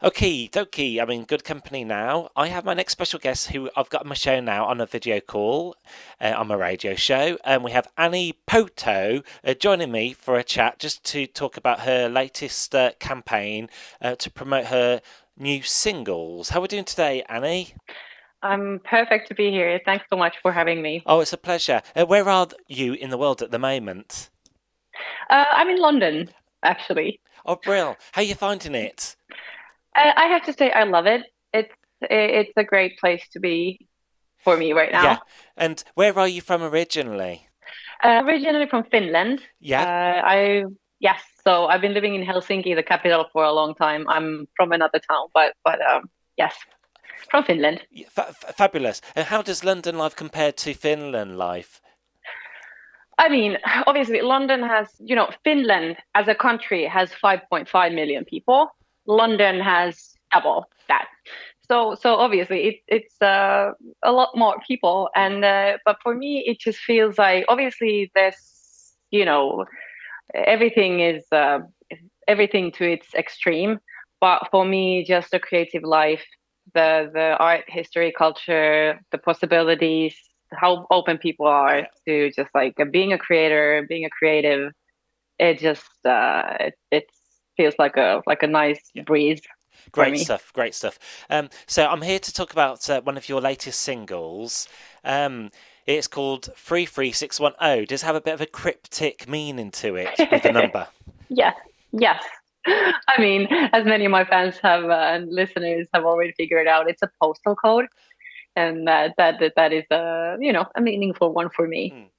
Okay, dokie. I'm in good company now. I have my next special guest who I've got on my show now on a video call on my radio show. And we have Anni Pohto joining me for a chat just to talk about her latest campaign to promote her new singles. How are we doing today, Annie? I'm perfect to be here. Thanks so much for having me. Oh, it's a pleasure. Where are you in the world at the moment? I'm in London, actually. Oh, Brill. How are you finding it? I have to say I love it. It's a great place to be for me right Yeah. now. And where are you from originally? Originally from Finland. Yeah. I yes, so I've been living in Helsinki, the capital, for a long time. I'm from another town, but yes, from Finland. Yeah, fabulous. And how does London life compare to Finland life? I mean, obviously, London has, Finland as a country has 5.5 million people. London has double that. So obviously, it's a lot more people, Mm, and but for me, it just feels like obviously there's, everything is everything to its extreme. But for me, just the creative life, the art, history, culture, the possibilities, how open people are yeah, to just like being a creator, being a creative, it just it feels like a nice yeah. breeze for Great me. stuff, great stuff. So I'm here to talk about one of your latest singles. Um, it's called 33610. Does it have a bit of a cryptic meaning to it with the number? Yes, yes. I mean, as many of my fans have and listeners have already figured out, it's a postal code, and that is a meaningful one for me. Mm.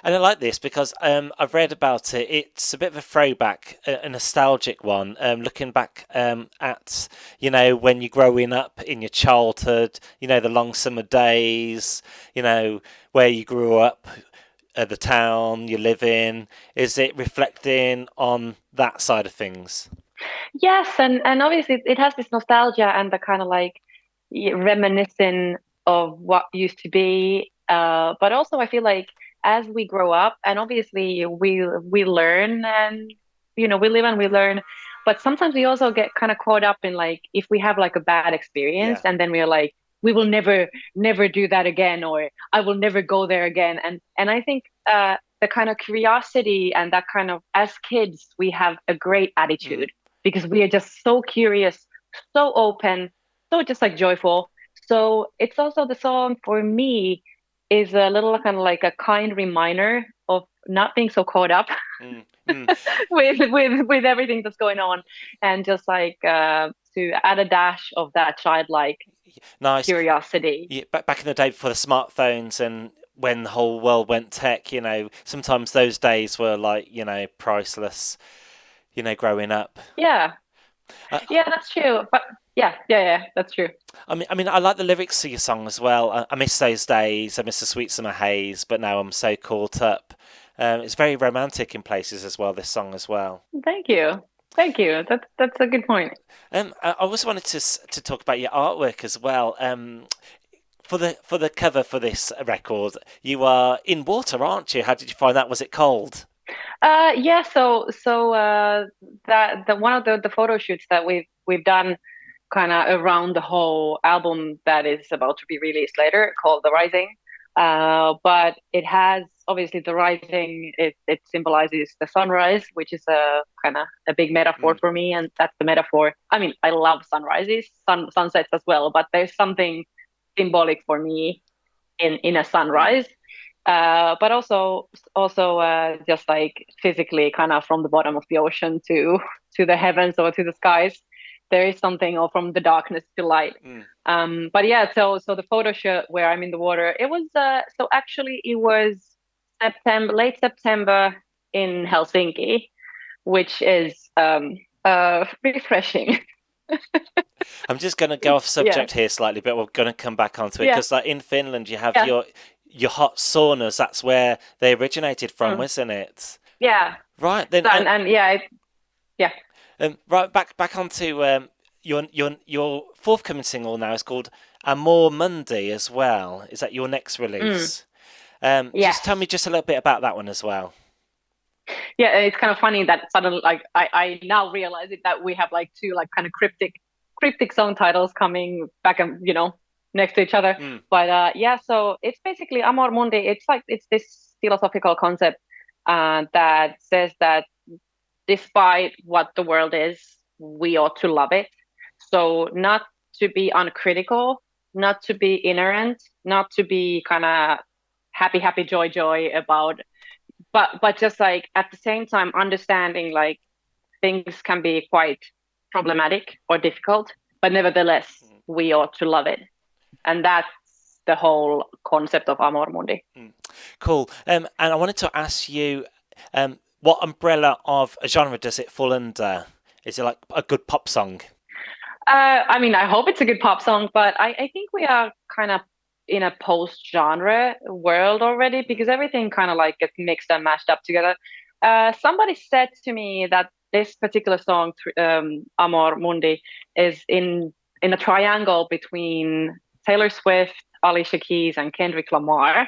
And I like this because I've read about it. It's a bit of a throwback, a nostalgic one. Looking back at, when you're growing up in your childhood, the long summer days, where you grew up, the town you live in. Is it reflecting on that side of things? Yes, and obviously it has this nostalgia and the kind of like reminiscing of what used to be. But also I feel like as we grow up, and obviously we learn and we live and we learn, but sometimes we also get kind of caught up in like if we have like a bad experience Yeah. and then we're like we will never do that again, or I will never go there again. And I think the kind of curiosity and that kind of as kids we have a great Mm, attitude because we are just so curious, so open, so just like joyful. So it's also the song for me is a little kind of like a kind reminder of not being so caught up mm, mm. with everything that's going on, and just like to add a dash of that childlike Nice. curiosity. Yeah, back in the day before the smartphones and when the whole world went tech, sometimes those days were like, priceless, growing up. Yeah, Uh, yeah, that's true. But yeah, that's true. I mean, I like the lyrics to your song as well. I miss those days. I miss the sweet summer haze, but now I'm so caught up. It's very romantic in places as well. This song as well. Thank you. Thank you. That's a good point. I also wanted to talk about your artwork as well. For the cover for this record, you are in water, aren't you? How did you find that? Was it cold? Yeah, so that the one of the photo shoots that we've done kind of around the whole album that is about to be released later called The Rising. But it has obviously the rising, it symbolizes the sunrise, which is a kind of a big metaphor Mm, for me, and that's the metaphor. I mean, I love sunrises, sunsets as well, but there's something symbolic for me in a mm. sunrise. But also just like physically, kind of from the bottom of the ocean to the heavens or to the skies, there is something, or from the darkness to light. Mm. But yeah, so the photo shoot where I'm in the water, it was so actually it was September, late September in Helsinki, which is refreshing. I'm just going to go off Yeah, subject here slightly, but we're going to come back onto it yeah, because, like in Finland, you have yeah, your hot saunas. That's where they originated from, mm, isn't it? yeah. Right then, So and yeah, yeah. right back onto your forthcoming single now is called Amor Mundi as well. Is that your next Mm, release? Just tell me yes. just a little bit about that one as well. Yeah, it's kind of funny that suddenly, like, I now realize it that we have like two like kind of cryptic cryptic song titles coming back and next to each other. Mm. But yeah, so it's basically Amor Mundi. It's this philosophical concept that says that despite what the world is, we ought to love it. So not to be uncritical, not to be ignorant, not to be kind of happy, happy, joy, joy about, but just like at the same time understanding like things can be quite problematic or difficult, but nevertheless we ought to love it, and that's the whole concept of Amor Mundi. Mm. Cool. And I wanted to ask you, what umbrella of a genre does it fall under? Is it like a good pop song? I mean, I hope it's a good pop song, but I think we are kind of in a post-genre world already because everything kind of like gets mixed and mashed up together. Somebody said to me that this particular song, Amor Mundi, is in a triangle between Taylor Swift, Alicia Keys, and Kendrick Lamar,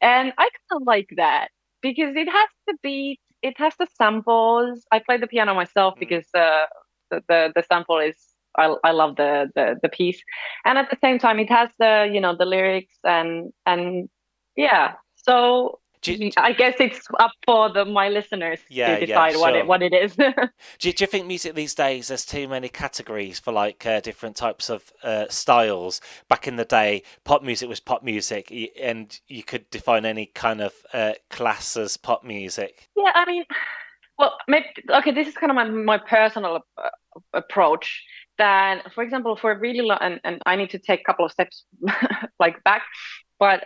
and I kind of like that because it has the beat, it has the samples. I play the piano myself Mm. because the sample is I love the piece, and at the same time it has the lyrics and yeah. So Do you, I guess it's up for my listeners to yeah, yeah, decide sure. what it is. Do you think music these days there's too many categories for like different types of styles? Back in the day, pop music was pop music, and you could define any kind of class as pop music. Yeah, I mean, well, maybe okay. This is kind of my personal approach. That, for example, for a really long and I need to take a couple of steps like back, but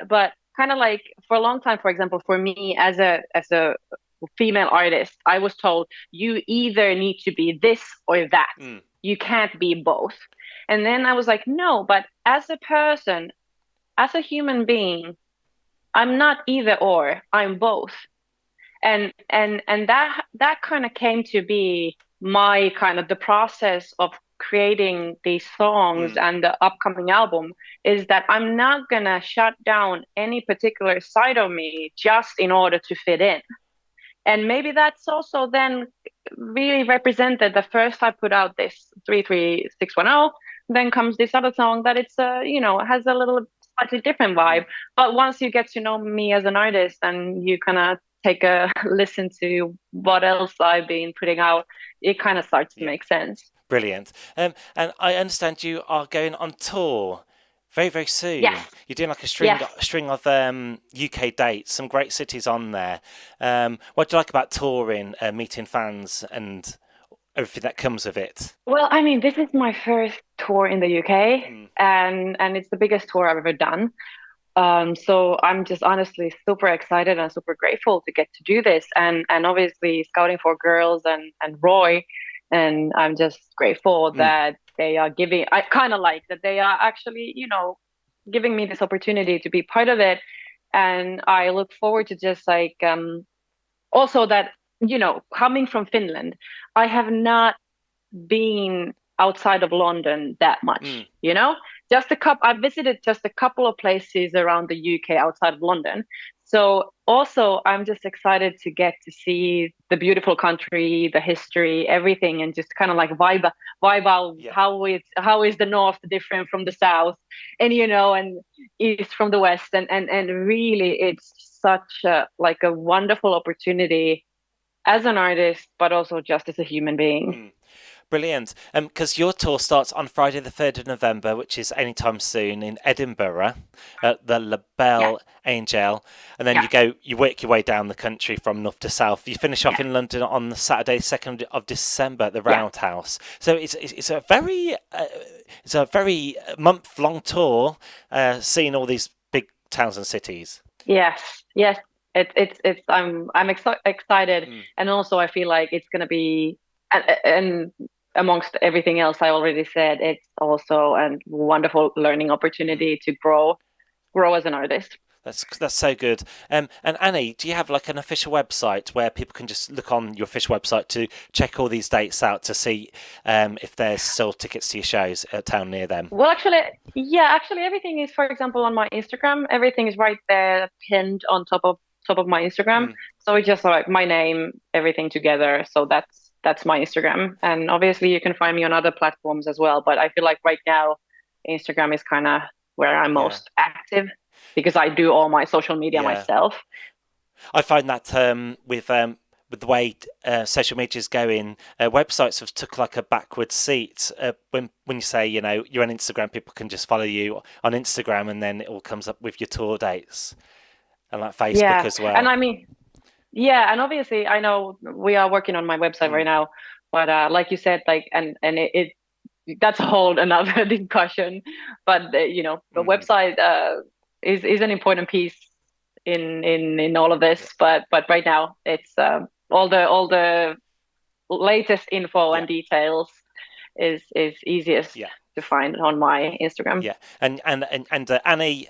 kind of like for a long time, for example, for me as a female artist, I was told you either need to be this or that. Mm. You can't be both. And then I was like, no, but as a person, as a human being, I'm not either or. I'm both, and that kind of came to be my kind of the process of creating these songs Mm. and the upcoming album is that I'm not gonna shut down any particular side of me just in order to fit in. And maybe that's also then really represented the first I put out this 33610, then comes this other song that it's has a little slightly different Mm. vibe. But once you get to know me as an artist and you kind of take a listen to what else I've been putting out, it kind of starts to Yeah. make sense. Brilliant. And I understand you are going on tour very, very Yes, soon. You're doing like a yes. string of UK dates, some great cities on there. What do you like about touring, meeting fans, and everything that comes with it? Well, I mean, this is my first tour in the UK, Mm. and it's the biggest tour I've ever done. So I'm just honestly super excited and super grateful to get to do this, and obviously scouting for girls and Roy, and I'm just grateful Mm. that they are giving. I kind of like that they are actually, giving me this opportunity to be part of it, and I look forward to just like also that coming from Finland, I have not been outside of London that Mm. much, Just a couple, I visited just a couple of places around the UK outside of London. So also I'm just excited to get to see the beautiful country, the history, everything, and just kind of like vibe out Yeah. how is the north different from the south, and east from the west, and really it's such a like a wonderful opportunity as an artist, but also just as a human being. Mm. Brilliant. Because your tour starts on Friday the 3rd of November, which is anytime soon in Edinburgh at the La Yeah, Belle Angel, and then yeah, you work your way down the country from north to south. You finish off yeah, in London on the Saturday 2nd of December at the yeah. Roundhouse. So it's a very month long tour, seeing all these big towns and cities. Yes, yes. It's excited, Mm. and also I feel like it's gonna be, and amongst everything else I already said, it's also a wonderful learning Mm. opportunity to grow as an artist. That's so good. And Annie, do you have like an official website where people can just look on your official website to check all these dates out to see if there's still tickets to your shows at a town near them? Well, actually, everything is, for example, on my Instagram. Everything is right there, pinned on top of my Instagram. Mm. So it's just like my name, everything together. So that's my Instagram. And obviously you can find me on other platforms as well. But I feel like right now Instagram is kind of where I'm Yeah, most active because I do all my social media yeah. myself. I find that with the way social media is going, websites have took like a backward seat. When you say you're on Instagram, people can just follow you on Instagram, and then it all comes up with your tour dates, and like Facebook Yeah. as And well. I mean, yeah, and obviously I know we are working on my website right Mm, now, but like you said, like and that's a whole another discussion. But the mm, website is an important piece in all of yeah, this. But right now it's all the latest info yeah, and details is easiest yeah. to find on my Instagram. Yeah, and Annie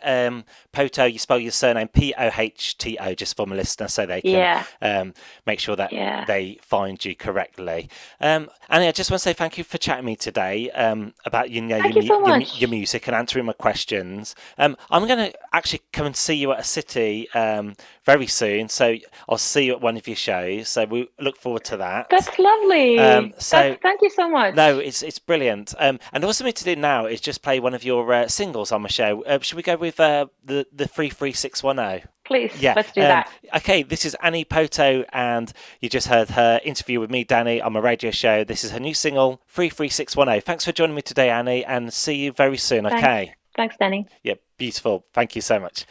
Pohto, you spell your surname Pohto, just for my listener, so they can Yeah, make sure that yeah. they find you correctly. Annie, I just want to say thank you for chatting to me today about Thank you so your much. music and answering my questions. I'm going to actually come and see you at a city very soon, so I'll see you at one of your shows. So we look forward to that. That's lovely. That's So thank you so no, much. it's brilliant. And also, me to do now is just play one of your singles on my show. Should we go with the 33610? Please, Yeah. let's do that. Okay. This is Anni Pohto, and you just heard her interview with me, Danny, on my radio show. This is her new single, 33610. Thanks for joining me today, Annie, and see you very soon. Thanks. Okay. Thanks, Danny. Yeah. Beautiful. Thank you so much.